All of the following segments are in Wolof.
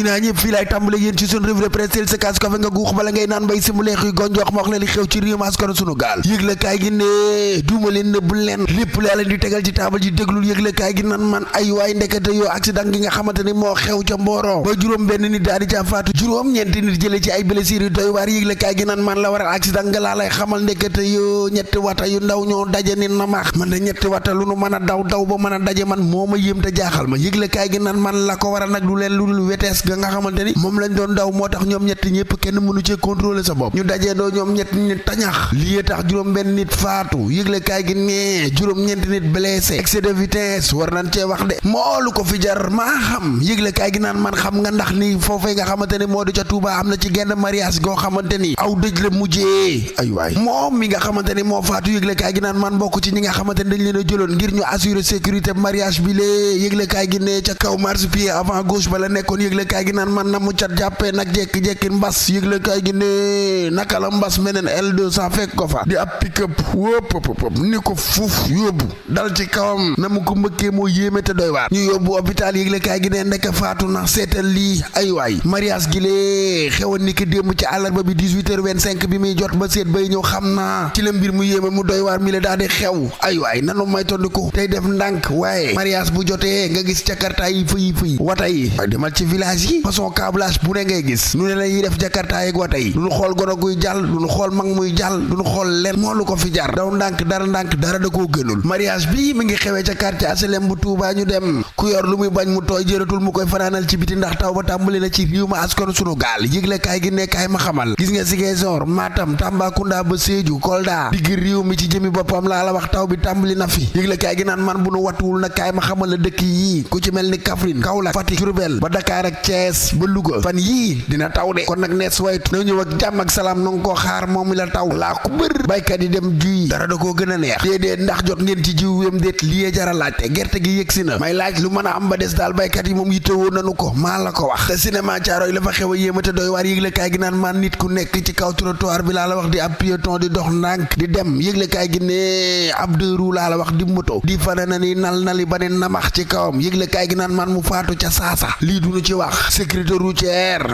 ñu naa ñëpp fii laay tàmbale yéen ci sunu revue de presse sa kaas kafe nga guux bala ngay naan mbay si mu leex yu gonjox ma wax la li xew ci réew mi askanu sunu gaal yëglekaay gi ne duuma leen nëbb leen lépp laa leen di tegal ci taabal ji déglul yëglekaay gi nan man ay waay ndekete yoo accident gi nga xamante ni moo xew ca Mboro ba juróom benn nit daal di ca faatu juróom ñeenti nit jële ci ay blessures yu doy waar yëglekaay gi nan man la waral accident nga laa lay xamal ndekete yoo ñetti wata yu ndaw ñoo daje ni na maax man de ñetti wata lu nu mën a daw ba mën a daje man moo ma yéem te jaaxal ma yëglekaay gi nan man la ko waral nag du leen lu dul wetees ga nga xamante ni moom lañ doon daw moo tax ñoom ñett ñëpp kenn mënu ci contrôler sa bopp ñu dajee doo ñoom ñett nit tañax lii tax juróom benn nit faatu yëglekaay gi nee juróom ñeenti nit blessé excès de vitesse war nañ cee wax de moolu ko fi jar maa xam yëglekaay gi naan man xam nga ndax ni foofee nga xamante ni moo di ca Touba am na ci genn mariage goo xamante ni aw dëj la mujjee ay waay moom mi nga xamante ni moo faatu yëglekaay gi naan man bokk ci ñi nga xamante ni dañ leen a jëloon ngir ñu assurer sécurité mariage bi lee yëglekaay gi nee ca kaw marchepied avant gauche ba la nekkoon yëglekaay gi naan man na mu cat jàppee nag jekki-jekki mbas yëglekaay gi ne naka la mbas meneen L200 fekk ko fa di ab pick-up wóop ni ko fuuf yóbbu dal ci kawam na mu ko mbëkkee moo yéeme te doy waar ñu yóbbu hôpital yëglekaay gi ne ndekk faatu na seetal lii ay waay mariage gi lee xewoon ni ki démb ci àllarba bi 18h25 bi muy jot ba seet bay ñëw xam naa ci la mbir mu yéeme mu doy waar mi la daal di xew ay waay nanu may tondiku tey def ndànk waaye mariage bu jotee nga gis jakarta yi fëyi wata yi demal ci village yi façon câblage bu ne ngay gis nu ne la ñuy def jakarta yeeg wata yi du ñu xool gono guy jàll du ñu xool mag muy jàll du ñu xool leen moo lu ko fi jar daw ndànk dara da koo gënul mariage bi mi ngi xewee ca quartier HLM bu Touba ñu dem ku yor lu muy bañ mu tooy jëratul mu koy fanaanal ci biti ndax taw ba tàmbali na ci réew ma askanu sunu gaal yëglekaay gi nekkaay ma xamal gis nga Ziguinchor Matam Tambacounda ba Sédhiou Kolda digg réew mi ci jëmi boppam laa la wax taw bi tàmbali na fi yëglekaay gi naan man bu nu wattuwul nag kaay ma xamal la dëkk yii ku ci mel ni Kaffrine Kaolack Fatick Diourbel ba Dakar ak Thiès ba Louga fan yii dina taw de kon nag nees waytu na ñëw ak jàmm ak salaam nanga koo xaar moom mi la taw laa ko bër baykat yi dem juy dara da koo gën a neex déedéet ndax jot ngeen ci jiw wém déet lii jara laajte gerte gi yëgsi na may laaj lu mën a am ba des daal baykat yi moom yittewoo nanu ko maa la ko wax te cinéma Caaroy la fa xew a yéemate doy waar yëglekaay gi naan man nit ku nekk ci kaw trottoir bi laa la wax di ab piéton di dox ndànk di dem yëglekaay gi ne ab deux roues laa la wax di moto di fana na ni nali ba ne namax ci kawam yëglekaay gi naan man mu faatu ca saasa lii duñu ci wax sécurité routière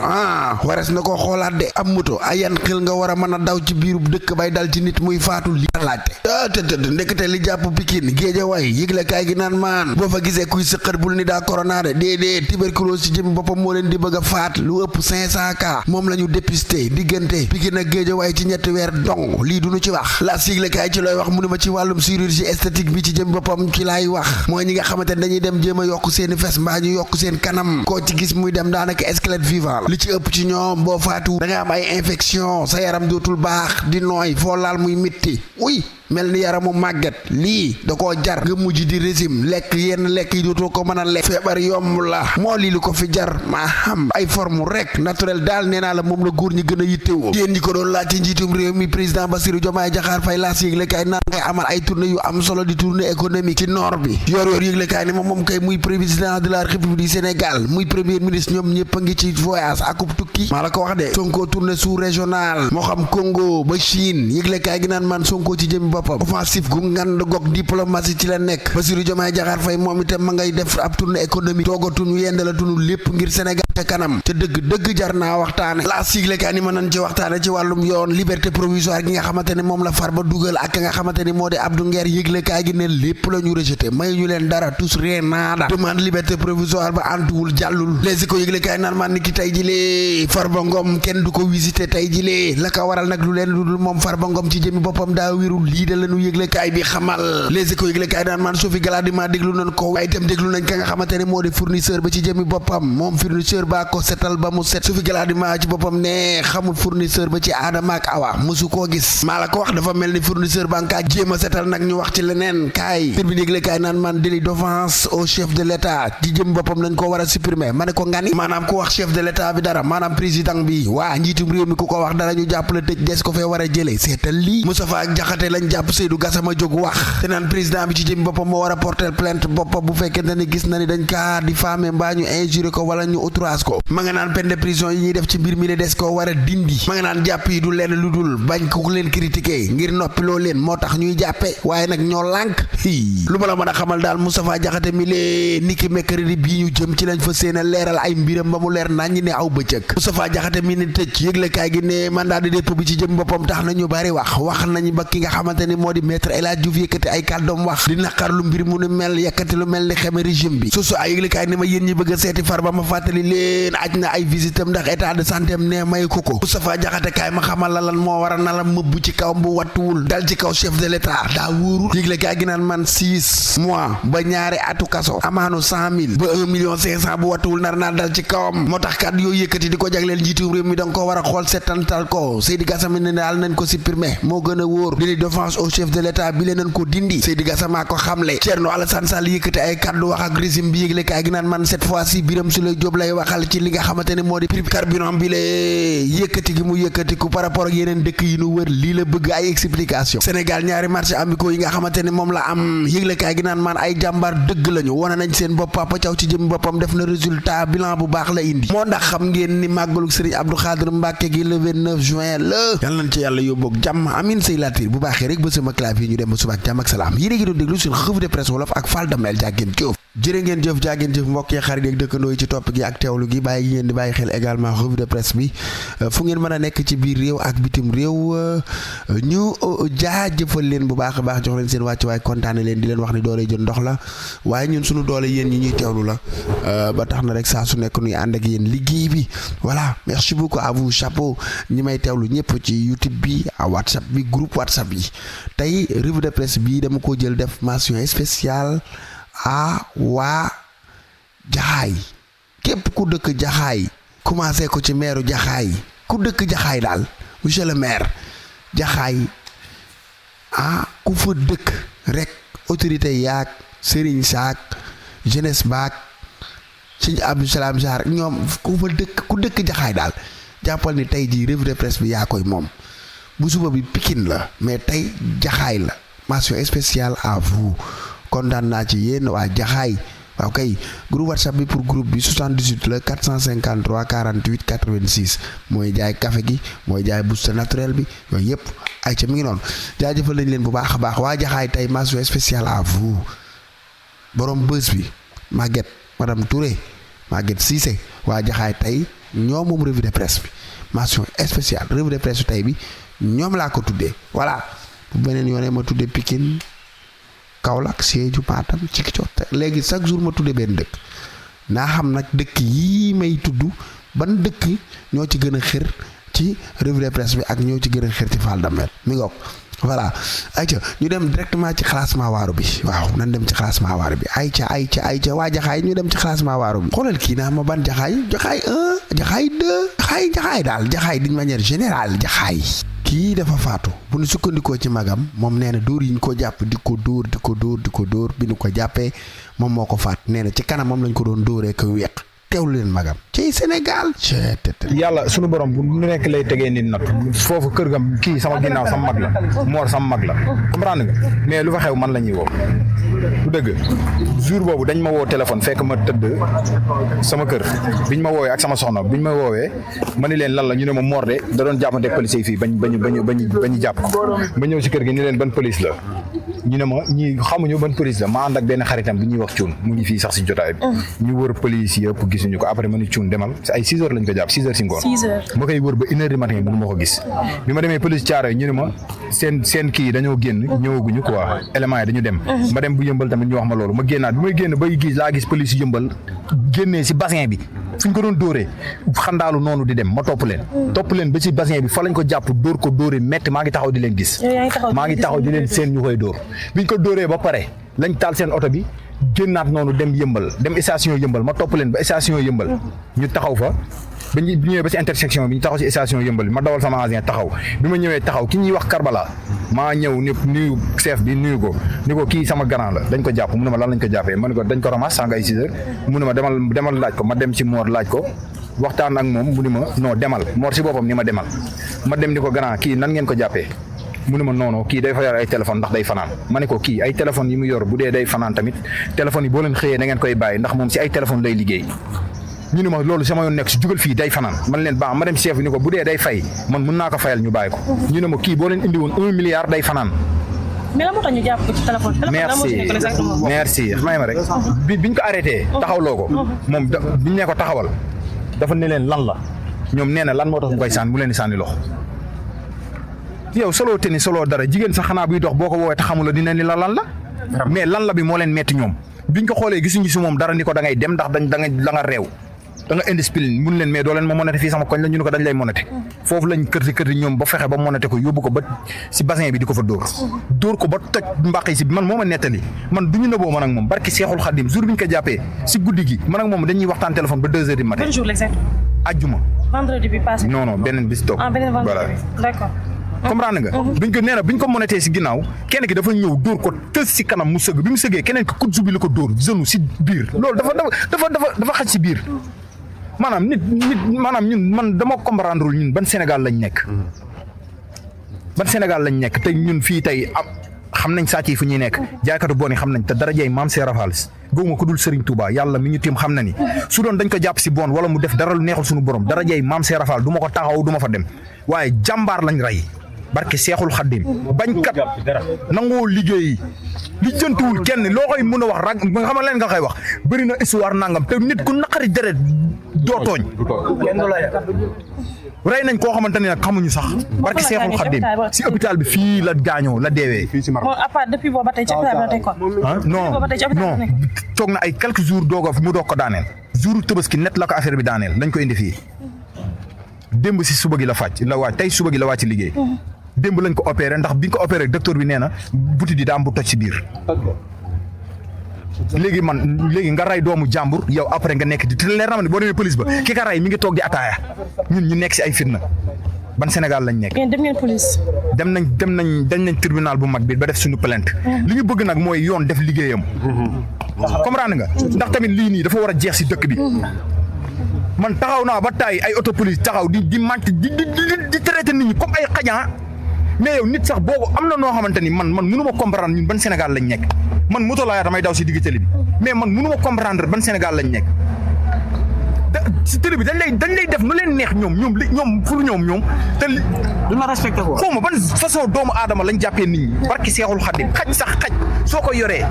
wares na ko xoolaat de ab moto ayan xel nga war a mën a daw ci biiru dëkk bay dal ci nit muy faatu li laajte tëdd ndekete li jàpp Pikine Géejawaay yëglekaay gi naan maan boo fa gisee kuy sëqat bul ni daa corona de déedéet tuberculose ci jëm boppam moo leen di bëgg a faat lu ëpp 500 cas moom la ñu dépisté diggante Pikine ak Géejawaay ci ñetti weer dong lii duñu ci wax la yëglekaay ci looy wax mu ni ma ci wàllum chirurgie esthétique bi ci jëm boppam ci laay wax mooy ñi nga xamante ne dañuy dem jéem a yokk seeni fes mbaa ñu yokk seen kanam koo ci gis muy dem daanaka squelette vivant la li ci ëpp ci ñoom boo faatu da nga am ay infection sa yaram dootul baax di nooy foo laal muy mitti uy mel ni yaramu màgget lii da koo jar nga mujj di régime lekk yenn lekk yi dootoo ko mën a lekk feebar yomb la moo lii lu ko fi jar maa xam ay forme rek naturel daal nee naa la moom la góor ñi gën a yittewoo yéen ñi ko doon laaj ci njiitum réew mi président Bassirou Diomaye Diakhar Faye laas yëglekaay naan ngay amal ay tournée yu am solo di tournée économique ci nord bi yor yëglekaay ni moom kay muy président de la République du Sénégal muy premier ministre ñoom ñëpp a ngi ci voyage akub tukki maa la ko wax de Sonko tournée sous régional moo xam Congo ba Chine yëglekaay gi naan man Sonko ci jëm boppam offensif gu ngand gog diplomatie ci la nekk Bassirou Diomaye Diakhar Faye moom itam ma ngay def ab tournée économique toogatuñu yendalatuñu lépp ngir Sénégal ca kanam te dëgg jar naa waxtaane la siglekaay ni mën nañ ci waxtaane ci wàllum yoon liberté provisoire gi nga xamante ne moom la Farba dugal ak nga xamante ni moo di Abdou Nguer yëglekaay gi ne lépp la ñu rejeté may ñu leen dara tous rien nada demande liberté provisoire ba antuwul jàllul les ko yëglekaay naan man ni ki tey jilee Farba Ngom kenn du ko visité tey jilee la ko waral nag lu leen lu dul moom Farba Ngom ci jëmi boppam daa wérul lii da lañu yëglekaay bi xamal les ko yëglekaay naan man Sophie Gladima déglu nañ ko waaye itam déglu nañ ka nga xamante ne moo di fournisseur ba ci jëmi boppam moom fournisseur baa ko setal ba mu set Sophie Gladima ci boppam ne xamul fournisseur ba ci Adama ak Awa mësu koo gis maa la ko wax dafa mel ni fournisseur ba nga kaa jéem a setal nag ñu wax ci leneen kaay bir bi yëglekaay naan man délit d'offense au chef de l'état ci jëmi boppam lañ ko war a supprimer ma ne ko ngani maanaam ku wax chef de l'état bi dara maanaam président bi waa njiitum réew mi ku ko wax dara ñu jàppale tëj des ko fee war a jëlee seetal lii Moustapha Diakhaté lañ jàpp Seydou Gassama jóg wax te naan président bi ci jëmi boppam moo war a porter plainte boppam bu fekkente ni gis na ni dañ kaa diffamer mbaa ñu injuré ko wala ñu outrage maas ko ma nga naan peine de prison yi ñuy def ci mbir mi ne des ko war a dindi ma nga naan jàpp yi du leen lu dul bañ ko leen critiquer ngir noppiloo leen moo tax ñuy jàppe waaye nag ñoo lànk lu ma la mën a xamal daal Moustapha Diakhaté mi lee niki mercredi bii ñu jëm ci lañ fa seen a leeral ay mbiram ba mu leer nañ ne aw bëccëg Moustapha Diakhaté mi ne tëj yëglekaay gi ne mandat de dépôt bi ci jëm boppam tax na ñu bari wax nañ ba ki nga xamante ni moo di maître El Hadji Diouf yëkkati ay kàddoom wax di naqar lu mbir mu nu mel yëkkati lu mel ni xeme régime bi su ay yëglekaay ni ma yéen ñi bëgg a seeti Farba ma fàttali leen aj na ay visitam ndax état de santé am ne may ko Moustapha Diakhaté kaay ma xamal la lan moo war a na la mëbb ci kaw bu wattuwul dal ci kaw chef de l'état daa wóoru yëglekaay gi naan man 6 mois ba ñaari atu kaso amaanu 100 000 ba 1,5 million bu wattuwul nar naa dal ci kawam moo tax kàddu yooyu yëkkati di ko jagleel njiitu réew mi danga ko war a xool settantal ko Seydi Gassama ne daal nañ ko supprimer moo gën a wóor délit d'offense au chef de l'état bi leen nañ ko dindi Seydi Gassama ko xamle Thierno Alassane Sall yëkkati ay kàddu wax ak régime bi yëglekaay gi naan man cette fois-ci Birame Souleye Diop lay waxal ci li nga xamante ne moo di prix carburant bi lee yëkkati gi mu yëkkati ku par rapport ak yeneen dëkk yi nu wër lii la bëgg ay explication Sénégal ñaari marché amicaux yi nga xamante ne moom la am yëglekaay gi naan man ay jàmbaar dëgg lañu wane nañ seen bopp Papa Thiaw ci jëm boppam def na résultat bilan bu baax la indi moo ndax xam ngeen ni màggalu Serigne Abdou Khadre Mbacké gi le 29 juin la yàlla nañ ci yàlla yóbboog jàmm amin say latir bu baaxee rek ba sama clavier ñu dem ba suba ak jàmm ak salaam yéen a ngi doon déglu seen revue de presse wolof ak Fall Damel jàggeen jëf jërë ngeen jëf jàggeen jëf mbokk yi xarit yeeg dëkkandoo yi ci topp gi ak teewlu gi bàyyi ngeen di bàyyi xel également revue de presse bi fu ngeen mën a nekk ci biir réew ak bitim réew ñu jaajëfal leen bu baax a baax jox leen seen wàccuwaay kontaane leen di leen wax ni doole jën ndox la waaye ñun suñu doole yéen ñi ñuy teewlu la ba tax na rek saa su nekk nuy ànd ak yéen liggéey bi voilà merci beaucoup à vous chapeau ñi may teewlu ñëpp ci YouTube bi à WhatsApp bi groupe WhatsApp yi tey revue de presse bi dama ko jël def mention spéciale a waa Jaxaay képp ku dëkk Jaxaay commencé ko ci maire Jaxaay ku dëkk Jaxaay daal monsieur le maire Jaxaay ku fa dëkk rek autorité yaag Serigne Saak jeunesse baak Serigne Abdou Salam Sarr ñoom ku dëkk Jaxaay daal jàppal ni tey jii revue de presse bi yaa koy moom bu suba bi Pikine la mais tey Jaxaay la mention spéciale à vous kontaan naa ci yéen waa Jaxaay waaw kay groupe WhatsApp bi pour groupe bi 78 la 453 48 86 mooy jaay café gi mooy jaay booster naturel bi yooyu yëpp ay ca mi ngi noonu jaajëfal nañ leen bu baax a baax waa Jaxaay tey mention spéciale à vous borom bës bi Maguette madame Touré Maguette Cissé waa Jaxaay tey ñoom moom revue de presse bi mention spéciale revue de presse tey bi ñoom laa ko tuddee voilà bu beneen yoonee ma tuddee Pikine Kaolack Sédhiou Matam Ziguinchor léegi chaque jour ma tuddee benn dëkk naa xam nag dëkk yii may tudd ban dëkk ñoo ci gën a xër ci revue de presse bi ak ñoo ci gën a xër ci Fall Damel mi ngoog voilà ayca ñu dem directement ci classement waaru bi waaw nan dem ci classement waaru bi ayca waa Jaxaay ñu dem ci classement waaru bi xoolal kii naa ma ban Jaxaay 1 Jaxaay 2 Jaxaay daal Jaxaay d'une manière générale Jaxaay kii dafa faatu bu ñu sukkandikoo ci magam moom nee na dóor yi ñu ko jàpp di ko dóor bi ñu ko jàppee moom moo ko faat nee na ci kanam moom lañ ko doon dóoree ko weq teewlu leen magam ci Sénégal yàlla sunu borom bu nekk lay tegee nit nat foofu kër gam kii sama ginnaaw sama mag la moor sama mag la comprendre nga mais lu fa xew man la ñuy woo du dëgg jour boobu dañ ma woo téléphone fekk ma tëdd sama kër biñ ma woowee ak sama soxna biñ ma woowee ma ni leen lan la ñu ne ma moor de da doon jàppante police yi fii bañu jàpp ko ma ñëw si kër gi ni leen ban police la ñu ne ma ñi xamuñu ban police la ma ànd ak benn xaritam bi ñuy wax cuun mu ngi fii sax si jotaay bi ñu wër police yëpp gisuñu ko après ma ni cuun demal ay 6 heures lañ ko jàpp 6 heures si ngoon ma koy wër ba 1 heure du matin mënu ma ko gis bi ma demee police Thiaroye ñu ne ma seen kii dañoo génn ñëwaguñu quoi éléments yi dañu dem ma dem bu yëmbal tamit ñu wax ma loolu ma génnaat bi may génn bay gis laa gis police yëmbal génnee si bassin bi fi ñu ko doon dóoree xandaalu noonu di dem ma topp leen ba si bassin bi fa lañ ko jàpp dóor ko dóoree métti maa ngi taxaw di leen gis maa ngi taxaw di leen seen ñu koy dóor biñ ko dóoree ba pare lañ taal seen oto bi génnaat noonu dem yëmbal dem station yëmbal ma topp leen ba station yëmbal ñu taxaw fa ba ñu ñëwee ba si intersection bi ñu taxaw si station yëmbal ma dawal sama agent taxaw bi ma ñëwee taxaw ki ñuy wax Karbala maa ñëw ni nuyu chef bi nuyu ko ni ko kii sama grand la dañ ko jàpp mu ne ma lan lañ ko jàppee ma ne ko dañ ko ramas sànq ay 6 heures mu ne ma demal laaj ko ma dem ci Mor laaj ko waxtaan ak moom mu ni ma non demal Mor si boppam ni ma demal ma dem ni ko grand kii nan ngeen ko jàppee mu ne ma non kii day fa yor ay téléphone ndax day fanaan ma ne ko kii ay téléphone yi mu yor bu dee day fanaan tamit téléphone yi boo leen xëyee da ngeen koy bàyyi ndax moom si ay téléphone lay liggéey ñu ne ma loolu sama yoon nekk si jugal fii day fanaan man leen baax ma dem chef bi ni ko bu dee day fay man mun naa ko fayal ñu bàyyi ko ñu ne ma kii boo leen indi woon 1 milliard day fanaan. mais lan moo tax ñu jàpp ko ci téléphone. merci may ma rek biñ ko arrêté taxawloo ko moom biñ ne ko taxawal dafa ne leen lan la ñoom nee na lan moo tax mu koy sànni mu leen di sànni loxo yow soloo te ni soloo dara jigéen sax xanaa buy dox boo ko woowee te xamula dina ni la lan la mais lan la bi moo leen metti ñoom biñ ko xoolee gisuñu si moom dara ni ko da ngay dem ndax da nga réew da nga indiscipline mun leen mais doo leen ma monété fii sama koñ la ñu ne ko dañ lay monété foofu lañ kërti ñoom ba fexe ba monété ko yóbbu ko ba si bassin bi di ko fa dóor ko ba toj mbaq yi si man moo ma nettali man du ñu nëboo man ak moom barki Seexul Xadim jour bi ñu ko jàppee si guddi gi man ak moom dañuy waxtaan téléphone ba 2 heures du matin. Quel jour l'exact? Ajjuma. Vendredi bi passé. non beneen bis toog. beneen vendredi d'accord. comprendre nga. biñ ko nee na biñ ko monété si ginnaaw kenn ki dafa ñëw dóor ko tës si kanam mu sëgg bi mu sëggee keneen ki kuddu bi la ko dóor genou si biir loolu dafa xaj si biir. maanaam nit maanaam ñun man dama comprendre ñun ban Sénégal lañ nekk. te ñun fii tey xam nañ sàcc yi fu ñuy nekk jaaykatu bon yi xam nañ te darajay maam Seera Fall gëwuma ko dul Serigne Touba yàlla mi ñu tiim xam na ni su doon dañ ko jàpp si bon wala mu def dara lu neexul suñu borom darajay maam Seera Fall du ma ko taxaw du ma fa dem waaye jàmbaar lañ rey barke Seexul Xaddim bañkat nangoo liggéey li jëntuwul kenn loo koy mën a wax rag nga xam leen nga koy wax bëri na histoire nangam te nit ku naqari deret doo tooñ rey nañ koo xamante ne nag xamuñu sax barke Seexul Xaddim si hôpital bi fii la gaañoo la deewee. depuis booba tey ci hôpital bi la tey quoi. non toog na ay quelques jours mu doog ko daaneel jour Tabaski net la ko affaire bi daaneel lañ ko indi fii démb si suba gi la wàcc tey suba gi la wàcc liggéey démb lañ ko opéré ndax biñ ko opéré docteur bi nee na buti di daa am bu toj si biir léegi nga ray doomu jàmbur yow après nga nekk di te leer na ma ne boo demee police ba ki ka ray mi ngi toog di ataaya ñun ñu nekk si ay fitna ban Sénégal lañ nekk. dem ngeen police. dem nañ tribunal bu mag bi ba def suñu plainte li ñu bëgg nag mooy yoon def liggéeyam. comprendre nga. ndax tamit lii nii dafa war a jeex si dëkk bi. man taxaw naa ba taay ay auto police taxaw di màcc di traité nit ñi comme ay xañaa mais yow nit sax boobu am na noo xamante ni man mënu ma comprendre ñun ban Sénégal lañ nekk man moto laa damay daw si digg télé bi mais man mënu ma comprendre ban Sénégal lañ nekk si télé bi dañ lay def nu leen neex ñoom pour ñoom te du la respecté ko xaw ma ban façon doomu aadama lañ jàppee nit ñi barki Seexul Xaddim xaj soo ko yoree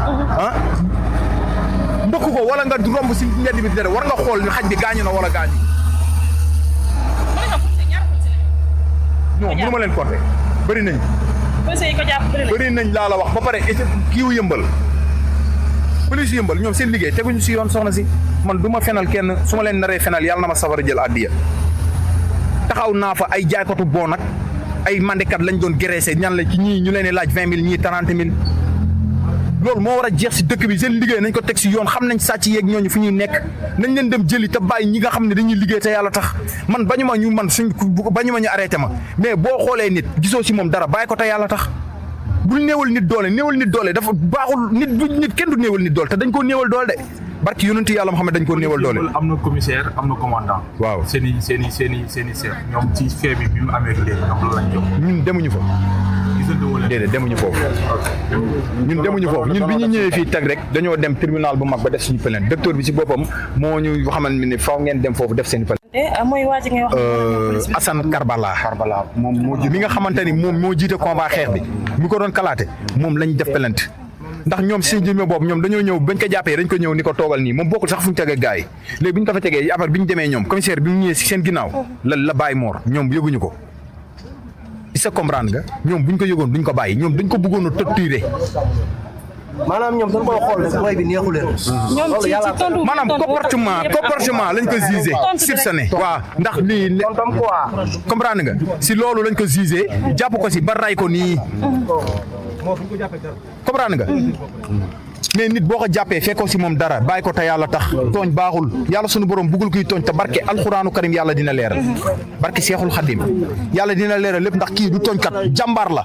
mbëkk ko wala nga romb si mbedd bi dara war nga xool ni xaj bi gaañu na wala gaañu non mënu ma leen compter bëri nañ. bëri nañ laa la wax ba pare kiiwu yëmbal police yëmbal ñoom seen liggéey teguñu si yoon soxna si man du ma fenal kenn su ma leen naree fenal yàlla na ma safara jël àddiya taxaw naa fa ay jaaykatu bon nag ay mandekat lañ doon graissé ñan la ci ñii ñu leen laaj 20 000 ñii 30 000 loolu moo war a jeex si dëkk bi seen liggéey nañ ko teg si yoon xam nañ sàcc yeeg ñooñu fu ñuy nekk nañ leen dem jëli te bàyyi ñi nga xam ne dañuy liggéey te yàlla tax man bañu ma ñu arrêté ma mais boo xoolee nit gisoo si moom dara bàyyi ko te yàlla tax bul néewal nit doole dafa baaxul nit kenn du néewal nit doole te dañ koo néewal doole de barki yonent yàlla Muhammad dañ koo néewal doole. am na commissaire am na commandant. waaw seen i chef ñoom ci fee bi mu amee léegi ñoom la lañ jox. ñun demuñu fa. déedéet demuñu foofu ñun bi ñu ñëwee fii teg rek dañoo dem tribunal bu mag ba def suñu plainte docteur bi si boppam moo ñu xamal ne faw ngeen dem foofu def seen plainte. mooy waa ji ngay wax. Assane Karbala moom mi nga xamante ni moom moo jiite combat xeex bi mi ko doon kalaate moom lañ def plainte ndax ñoom si jëmee boobu ñoom dañoo ñëw bañ ko jàppee dañ ko ñëw ni ko toogal nii moom bokkul sax fu ñu tegee gars yi léegi bi ñu ko fa tegee après bi ñu demee ñoom commissaire bi mu ñëwee si seen ginnaaw la bàyyi moor ñoom yëguñu ko isa comprendre nga ñoom buñ ko yëgoon duñ ko bàyyi ñoom dañ ko bëggoon a torturer. maanaam ñoom dañ koy xool ne booy bi neexu leen. ñoom ci tontu maanaam comportement lañ ko jugé soupçonné waaw ndax lii comprendre nga si loolu lañ ko jugé jàpp ko si ba ray ko nii comprendre nga mais nit boo ko jàppee fekkoo si moom dara bàyyi ko te yàlla tax tooñ baaxul yàlla sunu borom bugul kuy tooñ te barke alxuraanu karim yàlla dina leeral barke Seexul Xadim yàlla dina leeral lépp ndax kii du tooñkat jàmbaar la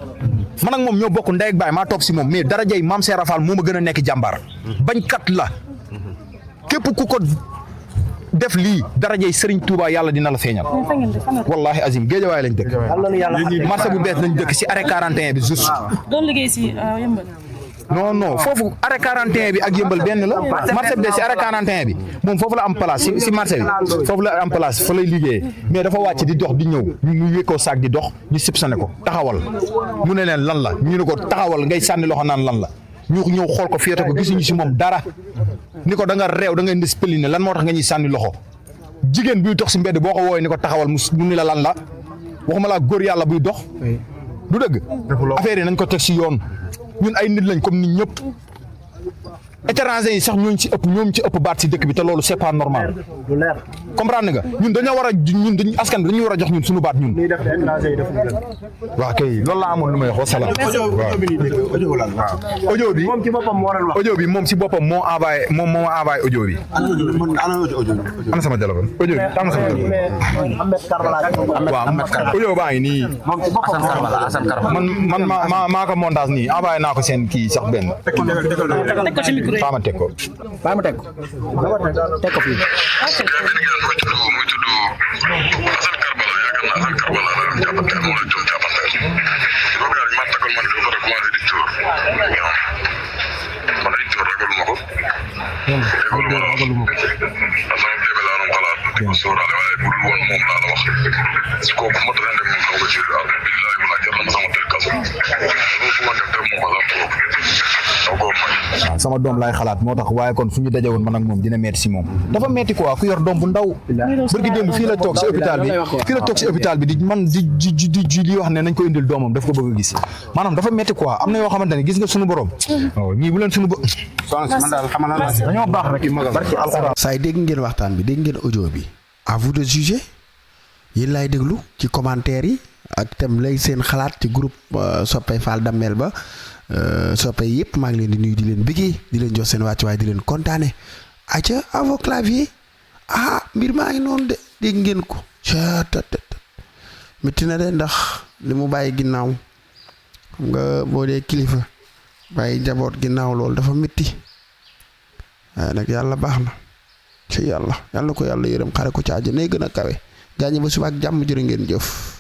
man ak moom ñoo bokk ndey ak baay maa toog si moom mais dara jay maam Seera Fall moo ma gën a nekk jàmbaar bañkat la képp ku ko def lii dara jay Serigne Touba yàlla dina la feeñal wallahi azim géejawaay lañ dëkk marché bu bees lañ dëkk si arrêt 41 bi juste doon liggéey si yëmbal non foofu arrêt 41 bi ak yëmbal benn la marché bi de si arrêt 41 bi moom foofu la am place si marché bi foofu la am place fa lay liggéeyee mais dafa wàcc di dox di ñëw ñu wékkoo saak di dox ñu sipsane ko taxawal mu ne leen lan la ñu ne ko taxawal ngay sànni loxo naan lan la ñu ñëw xool ko féete ko gisuñu si moom dara ni ko da nga réew da nga indiscipliné lan moo tax nga ñuy sànni loxo jigéen buy dox si mbedd boo ko woowee ni ko taxawal mu ni la lan la waxuma laa góor yàlla buy dox du dëgg affaire yi nañ ko teg si yoon ñun ay nit lañ comme nit ñëpp étranger yi sax ñooñu ci ëpp baat si dëkk bi te loolu c'est pas normal comprendre nga ñun dañoo war a ñun dañu askan bi dañuy war a jox ñun suñu baat ñun waaw kay loolu laa amoon lu may wax wasalaam audio bi moom si boppam moo envoyé audio bi ana sama téléphone audio bi tam sama téléphone waaw audio baa ngi nii man maa ko montage nii envoyé naa ko seen kii sax benn Fama teg ko fii. muy tudd Assane Karbala yaakaar naa Assane Karbala la jàppante moom la doon jàppante ko gars yi ma takkal man dafa commencé di tóor man ay tóor ragaluma ko sama bébé laa doon xalaat di ko sóoraale waaye bu dul woon moom laa la wax kooku ma doon dem moom xaw ko ci billahi wala jar na ma sama tëj kaso loolu fu ma def moom ma sama doom laay xalaat moo tax waaye kon fu ñu daje woon man ak moom dina metti si moom dafa metti quoi ku yor doom bu ndaw bërgi démb fii la toog si hôpital bi di man di wax ne nañ ko indil doomam daf ko bëgg a gis maanaam dafa metti quoi am na yoo xamante ne gis nga suñu borom ñii bu leen suñu dañoo baax rek barki alxuraan saay dégg ngeen waxtaan bi dégg ngeen audio bi à vous de juger yéen laay déglu ci commentaire yi ak tam lay seen xalaat ci groupe Soppey Fall Damel ba soppe yëpp maa ngi leen di nuyu di leen bëggee di leen jox seen wàcc waaye di leen kontaane aca à vos claviers mbir maa ngi noonu de dégg ngeen ko métti na de ndax li mu bàyyi ginnaaw xam nga boo dee kilifa bàyyi njaboot ginnaaw loolu dafa métti waaye nag yàlla baax na ci yàlla ko yàlla yërëm xare ko ci àjjana gën a kawe gaañe ba suba ak jàmm jërë ngeen jëf